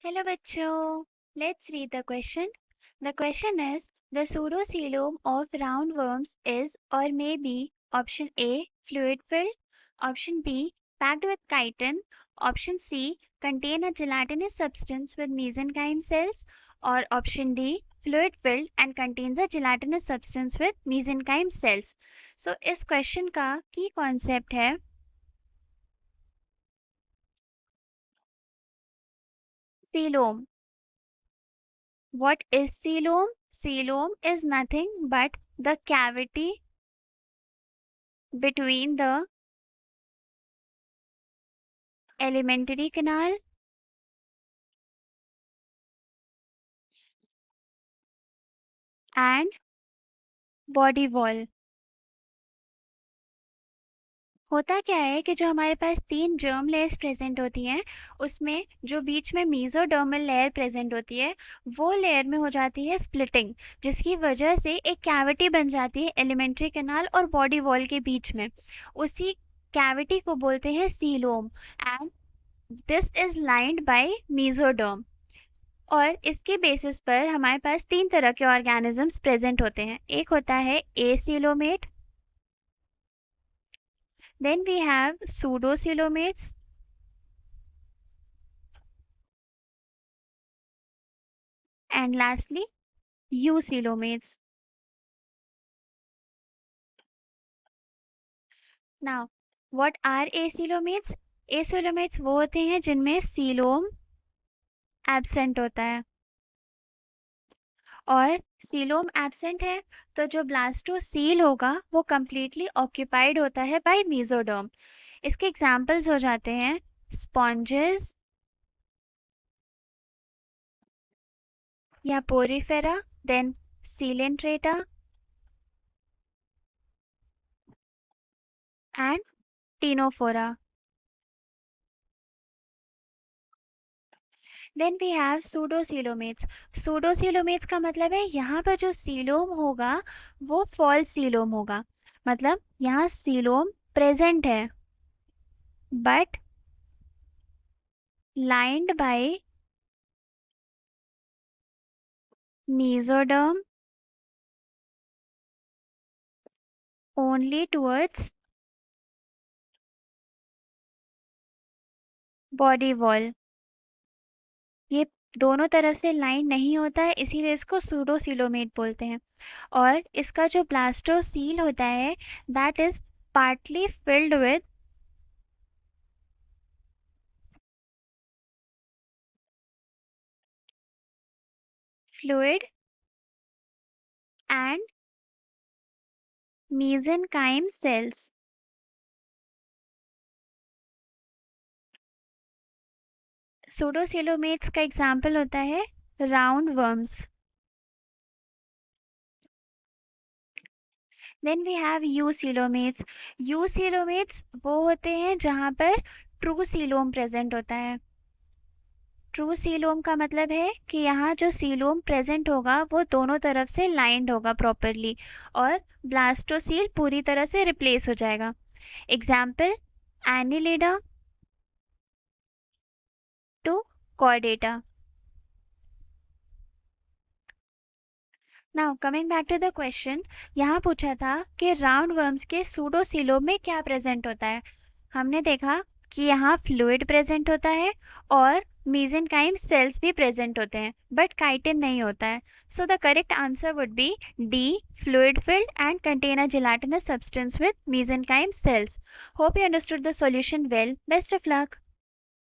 Hello bachcho. Let's read the question. The question is the pseudocoelom of roundworms is or may be option A fluid filled, option B packed with chitin, option C contain a gelatinous substance with mesenchyme cells, or option D fluid filled and contains a gelatinous substance with mesenchyme cells. So इस question का key concept है coelom. What is coelom? Coelom is nothing but the cavity between the alimentary canal and body wall. होता क्या है कि जो हमारे पास 3 germ layers present होती हैं उसमें जो बीच में मेसोडर्मल लेयर प्रेजेंट होती है वो लेयर में हो जाती है स्प्लिटिंग, जिसकी वजह से एक कैविटी बन जाती है एलिमेंट्री कैनाल और बॉडी वॉल के बीच में। उसी कैविटी को बोलते हैं coelom and this is lined by mesoderm. और इसके बेसिस पर हमारे पास 3 तरह के ऑर्गेनिजम्स प्रेजेंट होते हैं। एक होता है एसीलोमेट, then we have pseudocoelomates, and lastly eucoelomates. Now what are acoelomates? acoelomates वो होते हैं जिनमें सीलोम एब्सेंट होता है, और सीलोम एब्सेंट है तो जो ब्लास्टोसील होगा वो कंप्लीटली ऑक्यूपाइड होता है बाय मेसोडर्म। इसके एग्जांपल्स हो जाते हैं स्पॉन्जेस या Porifera, then Coelenterata and Ctenophora. Then we have pseudocoelomates. Pseudocoelomates का मतलब है यहाँ पर जो सीलोम होगा वो फॉल्स सीलोम होगा, मतलब यहाँ सीलोम प्रेजेंट है but lined by mesoderm only towards body wall। ये दोनों तरफ से लाइन नहीं होता है, इसीलिए इसको सूडोसीलोमेट बोलते हैं। और इसका जो ब्लास्टोसील होता है that is partly filled with fluid and mesenchyme cells। Pseudocoelomates का एग्जाम्पल होता है round worms. Then we have eucoelomates. Eucoelomates वो होते हैं जहां पर ट्रू सीलोम प्रेजेंट होता है। ट्रू सीलोम का मतलब है कि यहाँ जो सीलोम प्रेजेंट होगा वो दोनों तरफ से लाइंड होगा प्रॉपरली और ब्लास्टोसील पूरी तरह से रिप्लेस हो जाएगा। Example Annelida to Chordata. Now coming back to the question, यहाँ पूछा था कि राउंड वर्म्स के सूडोसीलोम में क्या प्रेजेंट होता है। हमने देखा कि यहाँ फ्लूइड प्रेजेंट होता है और mesenchyme सेल्स भी प्रेजेंट होते हैं बट काइटिन नहीं होता है। So the correct answer would be D fluid filled and contain a gelatinous substance with mesenchyme cells. Hope you understood the solution well. Best of luck.